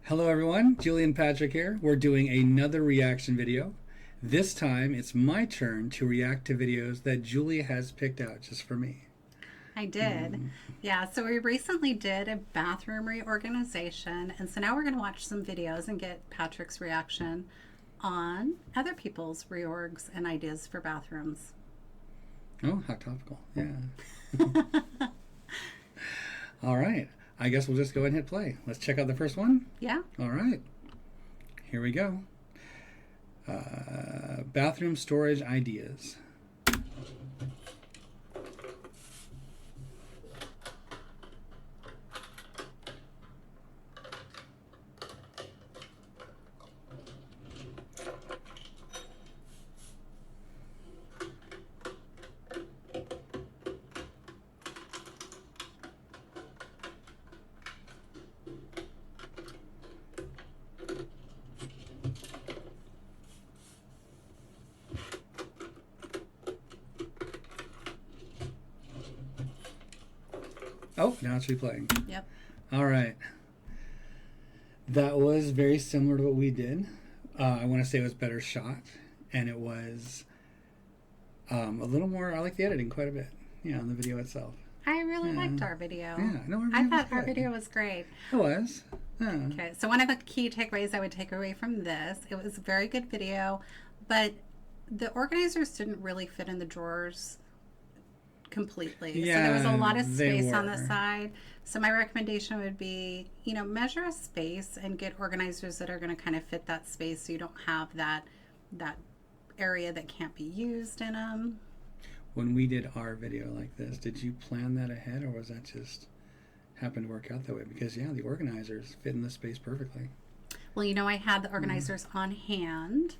Hello everyone, Julie and Patrick here. We're doing another reaction video. This time it's my turn to react to videos that Julie has picked out just for me. I did. Yeah, so we recently did a bathroom reorganization, and so now we're going to watch some videos and get Patrick's reaction on other people's reorgs and ideas for bathrooms. Oh, how topical. Yeah. All right. I guess we'll just go ahead and hit play. Let's check out the first one. Yeah. All right. Here we go. Bathroom storage ideas. Oh, now it's replaying. Yep. All right. That was very similar to what we did. I want to say it was better shot, and it was a little more. I like the editing quite a bit. Yeah, on the video itself. I really liked our video. Yeah, no, I thought our video was great. It was. Yeah. Okay, so one of the key takeaways I would take away from this, it was a very good video, but the organizers didn't really fit in the drawers completely. Yeah, so there was a lot of they space on the were. side. So my recommendation would be, measure a space and get organizers that are going to kind of fit that space so you don't have that area that can't be used in them. When we did our video like this, did you plan that ahead, or was that just happened to work out that way? Because yeah, the organizers fit in the space perfectly. Well, I had the organizers on hand.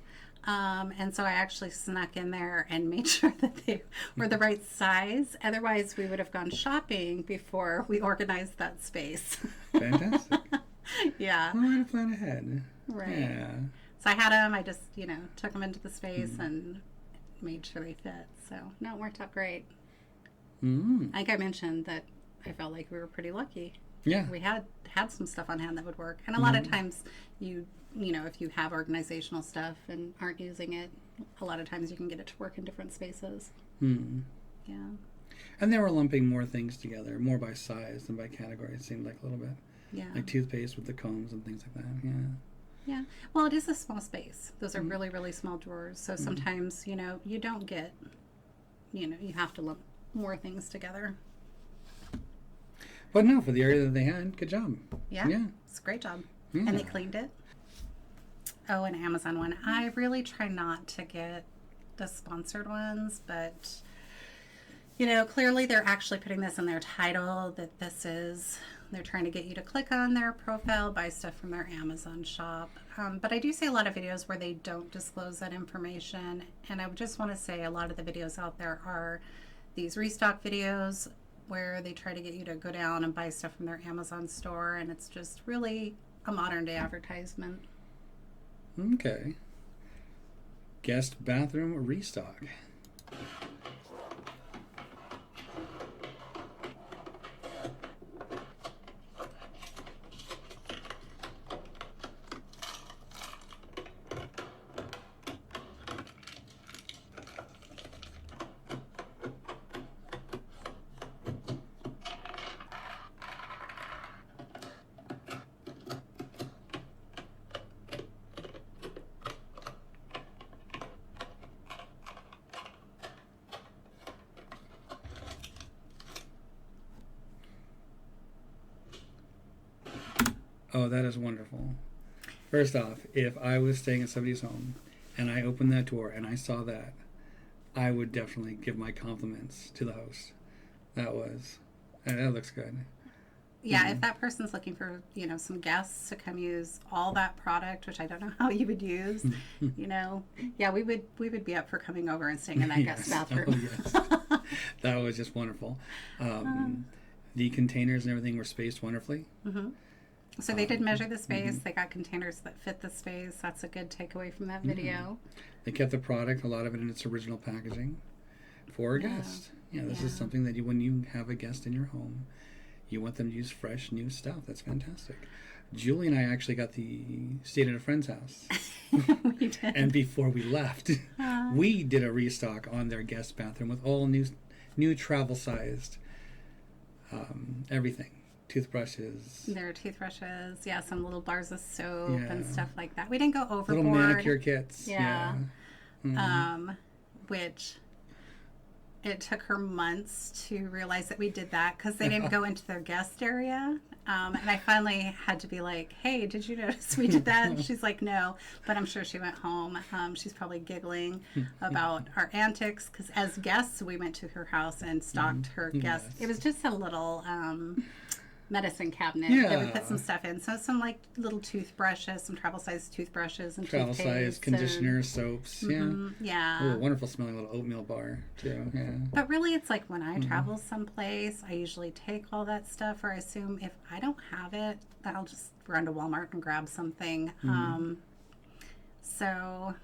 And so I actually snuck in there and made sure that they were the right size. Otherwise, we would have gone shopping before we organized that space. Fantastic. Yeah. Well, I had to plan ahead. Right. Yeah. So I had them. I just, took them into the space and made sure they fit. So, no, it worked out great. Mm. I think I mentioned that I felt like we were pretty lucky. Yeah. We had some stuff on hand that would work. And a lot of times if you have organizational stuff and aren't using it, a lot of times you can get it to work in different spaces. Mm. Yeah. And they were lumping more things together, more by size than by category, it seemed like a little bit. Yeah. Like toothpaste with the combs and things like that. Yeah. Yeah. Well, it is a small space. Those are really, really small drawers. So sometimes, you don't get, you have to lump more things together. But no, for the area that they had, good job. Yeah. Yeah. It's a great job. Yeah. And they cleaned it. Oh, an Amazon one. I really try not to get the sponsored ones, but clearly they're actually putting this in their title that they're trying to get you to click on their profile, buy stuff from their Amazon shop. But I do see a lot of videos where they don't disclose that information. And I would just want to say a lot of the videos out there are these restock videos where they try to get you to go down and buy stuff from their Amazon store. And it's just really a modern day advertisement. Okay. Guest bathroom restock. Oh, that is wonderful. First off, if I was staying at somebody's home and I opened that door and I saw that, I would definitely give my compliments to the host. That looks good. Yeah, if that person's looking for, some guests to come use all that product, which I don't know how you would use, yeah, we would be up for coming over and staying in that guest bathroom. Oh, yes. That was just wonderful. The containers and everything were spaced wonderfully. Mm-hmm. So they did measure the space. They got containers that fit the space. That's a good takeaway from that video. They kept the product, a lot of it in its original packaging, for a guest. Yeah, this is something that when you have a guest in your home, you want them to use fresh, new stuff. That's fantastic. Julie and I actually stayed at a friend's house. We did. And before we left, we did a restock on their guest bathroom with all new travel-sized everything. Toothbrushes. There are toothbrushes, yeah, some little bars of soap and stuff like that. We didn't go overboard. Little manicure kits. Yeah. Mm-hmm. Which it took her months to realize that we did that because they didn't go into their guest area. And I finally had to be like, hey, did you notice we did that? And she's like, no. But I'm sure she went home. She's probably giggling about our antics because as guests, we went to her house and stocked her guests. Yes. It was just a little medicine cabinet that we put some stuff in. So some like little toothbrushes, some travel-sized toothbrushes and travel-sized conditioner, soaps. Yeah. Oh, wonderful smelling little oatmeal bar too. Yeah. But really, it's like when I travel someplace, I usually take all that stuff, or I assume if I don't have it, I'll just run to Walmart and grab something. So,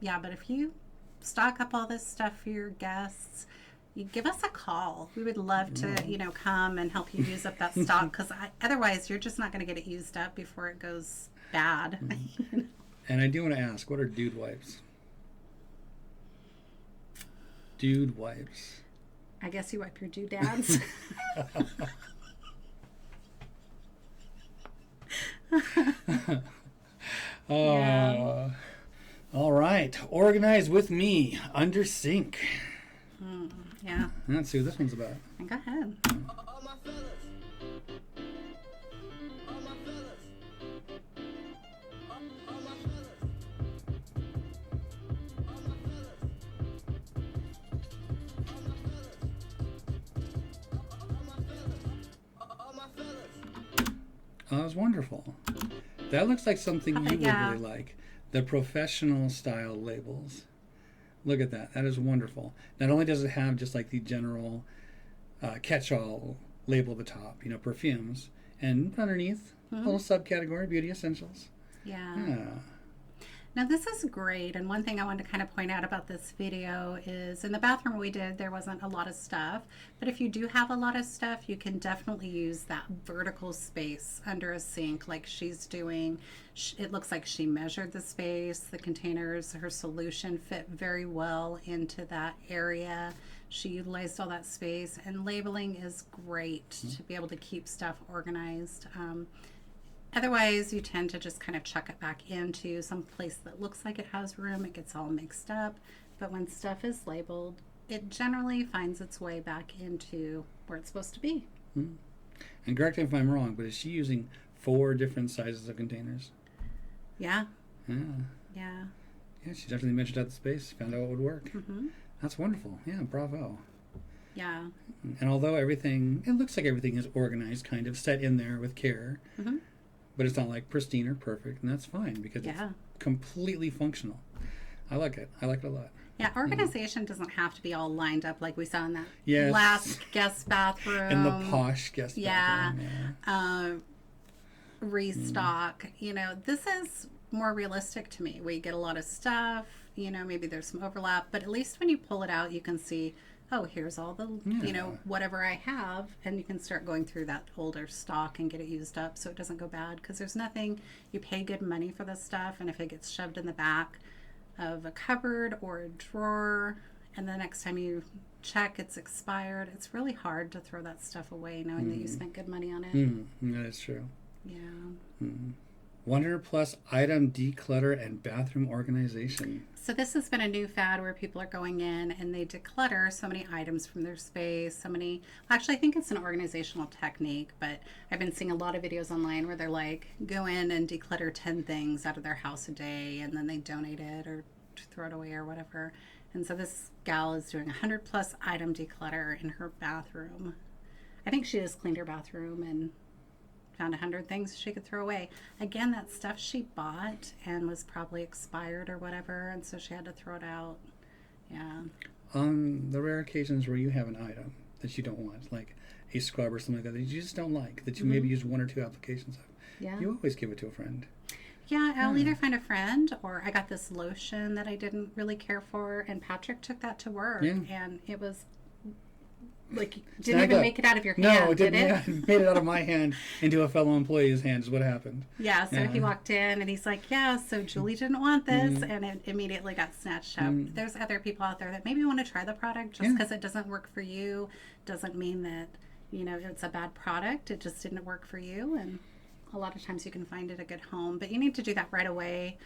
yeah, but if you stock up all this stuff for your guests, you give us a call. We would love to, come and help you use up that stock because otherwise you're just not going to get it used up before it goes bad. And I do want to ask, what are dude wipes? Dude wipes. I guess you wipe your doodads. All right. Organize with me. Under sink. Yeah. Let's see what this one's about. Go ahead. All my fellas. All my fellas. All my fellas. All my fellas. All my fellas. Oh, that was wonderful. That looks like something you would really like. The professional style labels. Look at that. That is wonderful. Not only does it have just like the general catch-all label at the top, perfumes, and underneath, a little subcategory, beauty essentials. Yeah. Now this is great, and one thing I wanted to kind of point out about this video is in the bathroom we did, there wasn't a lot of stuff, but if you do have a lot of stuff, you can definitely use that vertical space under a sink like she's doing. It looks like she measured the space, the containers, her solution fit very well into that area. She utilized all that space, and labeling is great to be able to keep stuff organized. Otherwise, you tend to just kind of chuck it back into some place that looks like it has room. It gets all mixed up. But when stuff is labeled, it generally finds its way back into where it's supposed to be. And correct me if I'm wrong, but is she using 4 different sizes of containers? Yeah. Yeah. Yeah. Yeah, she definitely measured out the space, found out what would work. That's wonderful. Yeah, bravo. Yeah. And although it looks like everything is organized, kind of set in there with care. But it's not like pristine or perfect, and that's fine because it's completely functional. I like it. I like it a lot. Yeah, organization doesn't have to be all lined up like we saw in that Yes. last guest bathroom. In the posh guest bathroom. Yeah. Restock. This is more realistic to me. We get a lot of stuff. Maybe there's some overlap, but at least when you pull it out, you can see, oh, here's all the, whatever I have, and you can start going through that older stock and get it used up so it doesn't go bad, because there's nothing, you pay good money for this stuff, and if it gets shoved in the back of a cupboard or a drawer, and the next time you check it's expired, it's really hard to throw that stuff away knowing that you spent good money on it. That is true. Yeah. 100 plus item declutter and bathroom organization. So this has been a new fad where people are going in and they declutter so many items from their space, actually I think it's an organizational technique, but I've been seeing a lot of videos online where they're like, go in and declutter 10 things out of their house a day, and then they donate it or throw it away or whatever. And so this gal is doing 100 plus item declutter in her bathroom. I think she just cleaned her bathroom and found 100 things she could throw away. Again, that stuff she bought and was probably expired or whatever, and so she had to throw it out. Yeah. On the rare occasions where you have an item that you don't want, like a scrub or something like that you just don't like, that you maybe use 1 or 2 applications of, you always give it to a friend. Yeah, I'll either find a friend, or I got this lotion that I didn't really care for, and Patrick took that to work, and it was Like, didn't Snagged even up. make it out of your No, hand, it didn't. did it? Yeah, it made it out of my hand into a fellow employee's hand is what happened. Yeah, so Yeah. he walked in and he's like, yeah, so Julie didn't want this, Mm-hmm. and it immediately got snatched up. There's other people out there that maybe want to try the product. Just Yeah. because it doesn't work for you doesn't mean that, you know, it's a bad product. It just didn't work for you, and a lot of times you can find it a good home. But you need to do that right away,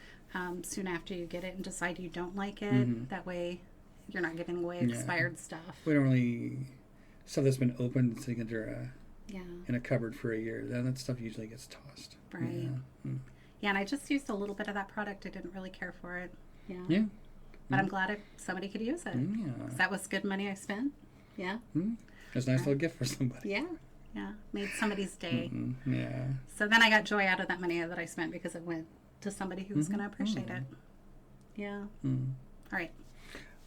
soon after you get it, and decide you don't like it. That way you're not giving away Mm-hmm. Yeah. expired stuff. We don't really stuff that's been opened sitting under Yeah, in a cupboard for a year. That stuff usually gets tossed. right. Yeah. Yeah, and I just used a little bit of that product. I didn't really care for it. Yeah. Yeah. But I'm glad somebody could use it. Yeah. 'Cause that was good money I spent. Yeah. It's a nice little gift for somebody. Yeah. Yeah. Made somebody's day. Yeah. So then I got joy out of that money that I spent because it went to somebody who was going to appreciate it. Yeah. All right.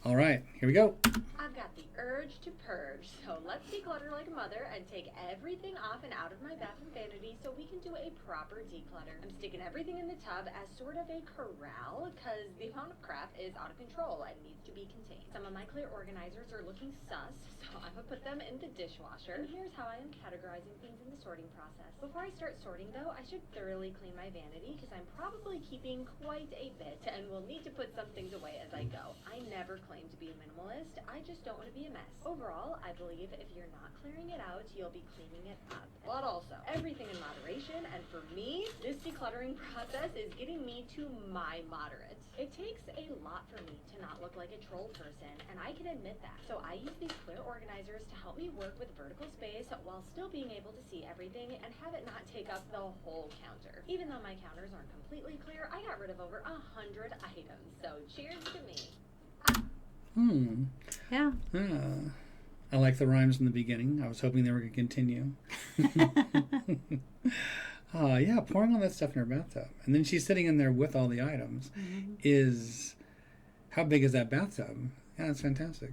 All right. Here we go. I've got the urge to purge, so let's declutter like a mother and take everything off and out of my bathroom vanity so we can do a proper declutter. I'm sticking everything in the tub as sort of a corral because the amount of crap is out of control and needs to be contained. Some of my clear organizers are looking sus, so I'm gonna put them in the dishwasher. And here's how I am categorizing things in the sorting process. Before I start sorting though, I should thoroughly clean my vanity because I'm probably keeping quite a bit and will need to put some things away as I go. I never claim to be a minimalist, I just don't want to be a mess. Overall, I believe if you're not clearing it out, you'll be cleaning it up. But also, everything in moderation, and for me, this decluttering process is getting me to my moderate. It takes a lot for me to not look like a troll person, and I can admit that. So I use these clear organizers to help me work with vertical space while still being able to see everything and have it not take up the whole counter. Even though my counters aren't completely clear, I got rid of over 100 items. So cheers to me. Yeah. I like the rhymes in the beginning. I was hoping they were going to continue. Yeah, pouring all that stuff in her bathtub. And then she's sitting in there with all the items. How big is that bathtub? Yeah, that's fantastic.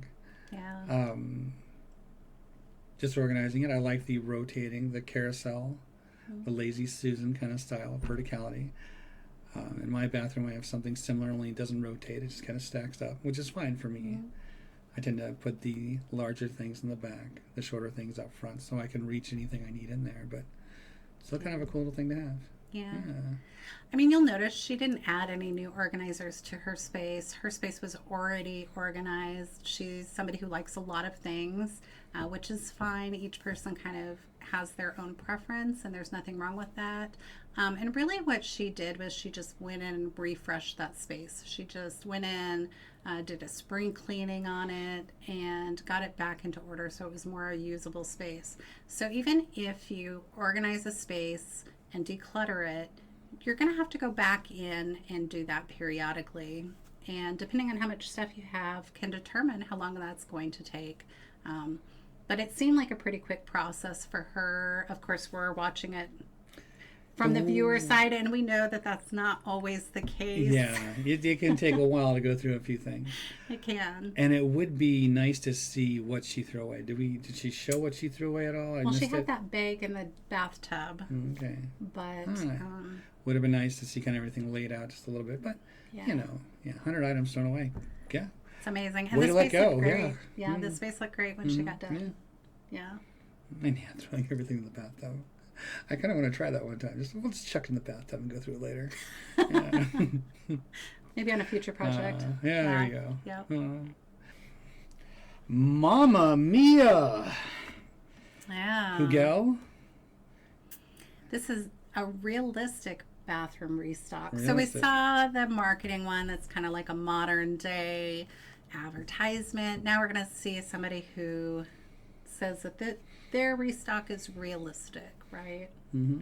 Yeah. Just organizing it. I like the rotating, the carousel, the lazy Susan kind of style of verticality. In my bathroom, I have something similar, only it doesn't rotate. It just kind of stacks up, which is fine for me. I tend to put the larger things in the back, the shorter things up front, so I can reach anything I need in there. But still kind of a cool little thing to have. Yeah. I mean, you'll notice she didn't add any new organizers to her space. Her space was already organized. She's somebody who likes a lot of things, which is fine. Each person kind of has their own preference, and there's nothing wrong with that. And really what she did was she just went in and refreshed that space. She just went in, did a spring cleaning on it, and got it back into order so it was more a usable space. So even if you organize a space and declutter it, you're going to have to go back in and do that periodically. And depending on how much stuff you have can determine how long that's going to take. But it seemed like a pretty quick process for her. Of course, we're watching it from the viewer side, and we know that that's not always the case. Yeah, it can take a while to go through a few things. It can. And it would be nice to see what she threw away. Did she show what she threw away at all? Well, she had that bag in the bathtub. Okay. But Right. Would have been nice to see kind of everything laid out just a little bit. But, yeah. 100 items thrown away. Yeah. It's amazing. And Way the to let space looked go, great. yeah. Yeah, the space looked great when she got done. Yeah. And throwing everything in the bathtub. I kind of want to try that one time. We'll just chuck it in the bathtub and go through it later. Yeah. Maybe on a future project. Yeah, there you go. Yep. Mamma Mia! Yeah. Hugel? This is a realistic bathroom restock. So we Realistic. saw the marketing one that's kind of like a modern day advertisement. Now we're going to see somebody who says that their restock is realistic, right? Mm-hmm.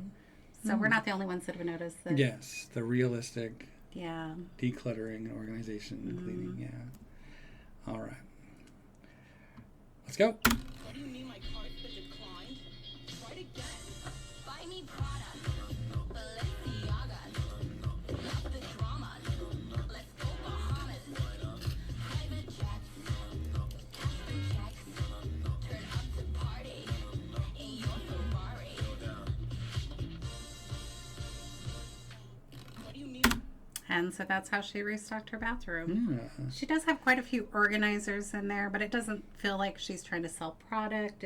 So we're not the only ones that have noticed that. Yes, the realistic Yeah. decluttering and organization and cleaning. Yeah. All right. Let's go. What do you mean my card's been declined? Try it again. Buy me Prada, Balenciaga, love the drama. Let's go Bahamas. Private jets, cash for checks. Turn up the party in your Ferrari. What do you mean? And so that's how she restocked her bathroom. Yeah. She does have quite a few organizers in there, but it doesn't feel like she's trying to sell product.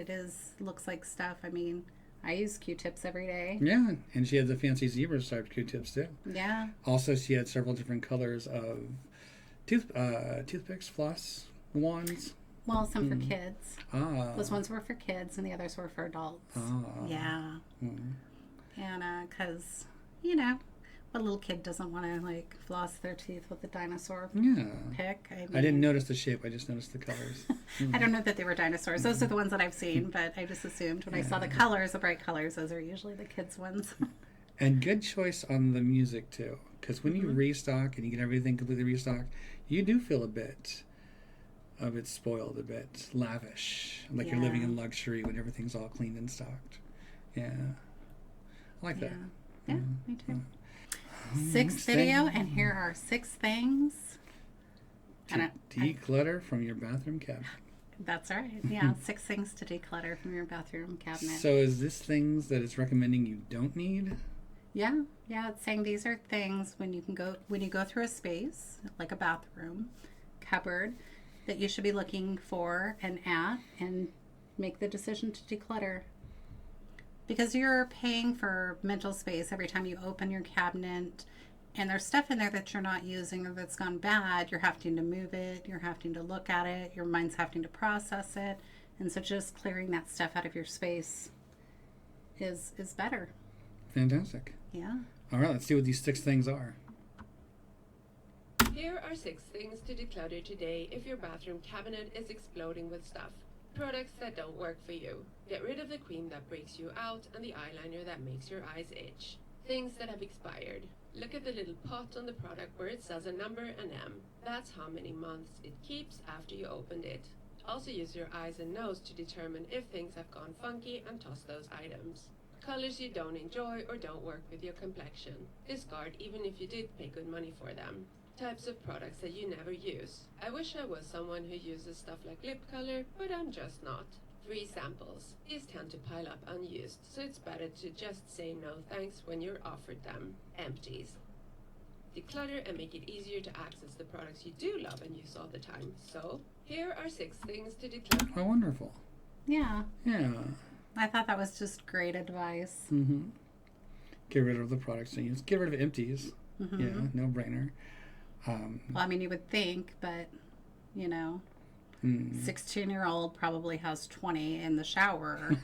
Looks like stuff. I mean, I use Q-tips every day. Yeah, and she had the fancy zebra striped Q-tips too. Yeah. Also, she had several different colors of toothpicks, floss, wands. Well, some for kids. Ah. Those ones were for kids and the others were for adults. Ah. Yeah. Mm. And because, you know, what little kid doesn't want to, like, floss their teeth with a dinosaur Yeah. pick? I didn't notice the shape. I just noticed the colors. I don't know that they were dinosaurs. Those are the ones that I've seen, but I just assumed when I saw the colors, the bright colors, those are usually the kids' ones. And good choice on the music too, because when you restock and you get everything completely restocked, you do feel a bit of it spoiled, a bit lavish, like you're living Yeah. in luxury when everything's all cleaned and stocked. Yeah, I like that. Yeah, me too. Sixth video, and here are 6 things. To declutter from your bathroom cabinet. That's right. Yeah, 6 things to declutter from your bathroom cabinet. So is this things that it's recommending you don't need? Yeah, it's saying these are things when you go through a space like a bathroom cupboard that you should be looking for and at and make the decision to declutter. Because you're paying for mental space every time you open your cabinet and there's stuff in there that you're not using or that's gone bad. You're having to move it, you're having to look at it, your mind's having to process it. And so just clearing that stuff out of your space is better. Fantastic. Yeah. All right, let's see what these 6 things are. Here are 6 things to declutter today if your bathroom cabinet is exploding with stuff. Products that don't work for you. Get rid of the cream that breaks you out and the eyeliner that makes your eyes itch. Things that have expired. Look at the little pot on the product where it says a number, an M. That's how many months it keeps after you opened it. Also use your eyes and nose to determine if things have gone funky and toss those items. Colors you don't enjoy or don't work with your complexion. Discard even if you did pay good money for them. Types of products that you never use. I wish I was someone who uses stuff like lip color, but I'm just not. 3 samples. These tend to pile up unused, so it's better to just say no thanks when you're offered them. Empties. Declutter and make it easier to access the products you do love and use all the time. So, here are 6 things to declutter. Oh, wonderful. Yeah. Yeah. I thought that was just great advice. Mm-hmm. Get rid of the products you use. Get rid of empties. Mm-hmm. Yeah, no brainer. Well, I mean, you would think, but, you know, 16-year-old probably has 20 in the shower,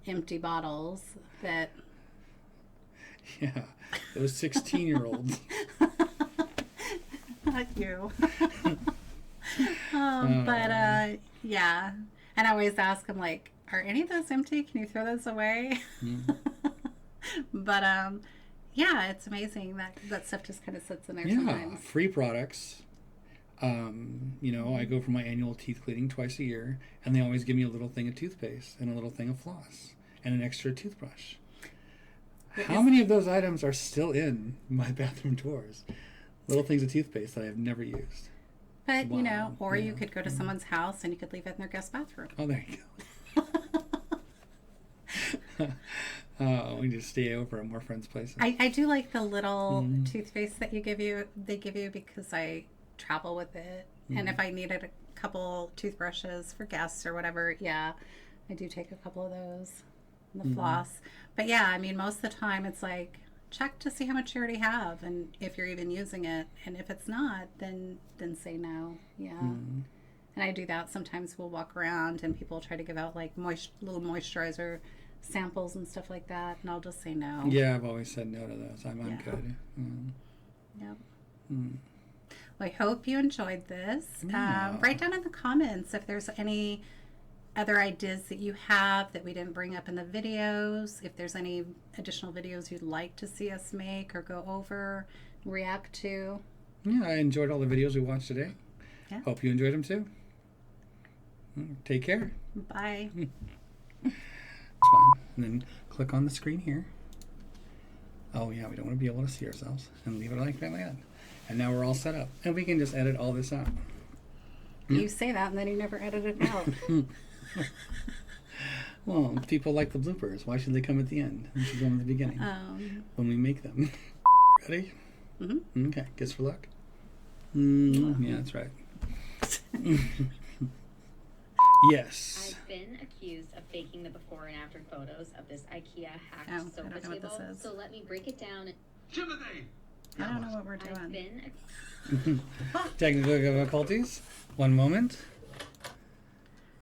empty bottles that... Yeah, those 16-year-olds. Not you. But, yeah. And I always ask them, like, are any of those empty? Can you throw those away? But, yeah, it's amazing that stuff just kind of sits in there sometimes. Free products. You know, I go for my annual teeth cleaning twice a year, and they always give me a little thing of toothpaste and a little thing of floss and an extra toothbrush. How many of those items are still in my bathroom drawers? Little things of toothpaste that I've never used. But, Wow. you know, or you Yeah. could go to someone's house and you could leave it in their guest bathroom. Oh, there you go. Oh, we just stay over at more friends' places. I do like the little toothpaste that they give you because I travel with it. And if I needed a couple toothbrushes for guests or whatever, yeah, I do take a couple of those. And the floss. But yeah, I mean, most of the time it's like, check to see how much you already have and if you're even using it. And if it's not, then say no. Yeah. And I do that. Sometimes we'll walk around and people try to give out like little moisturizer samples and stuff like that, and I'll just say no. Yeah, I've always said no to those. I'm Yeah. good. Yep. Well, I hope you enjoyed this. Yeah. Write down in the comments if there's any other ideas that you have that we didn't bring up in the videos, if there's any additional videos you'd like to see us make or go over, react to. Yeah, I enjoyed all the videos we watched today. Yeah. Hope you enjoyed them too. Take care. Bye. It's fine. And then click on the screen here. Oh yeah, we don't want to be able to see ourselves. And leave it like that. And now we're all set up. And we can just edit all this out. You say that and then you never edit it out. Well, people like the bloopers. Why should they come at the end? They should go in the beginning. When we make them. Ready? Mm-hmm. Okay, Kiss for Luck. Yeah, that's right. Yes. I've been accused of faking the before and after photos of this IKEA hacked Oh, I sofa don't know what table. this is. So let me break it down. I don't know what we're I've doing. been Technical difficulties. One moment.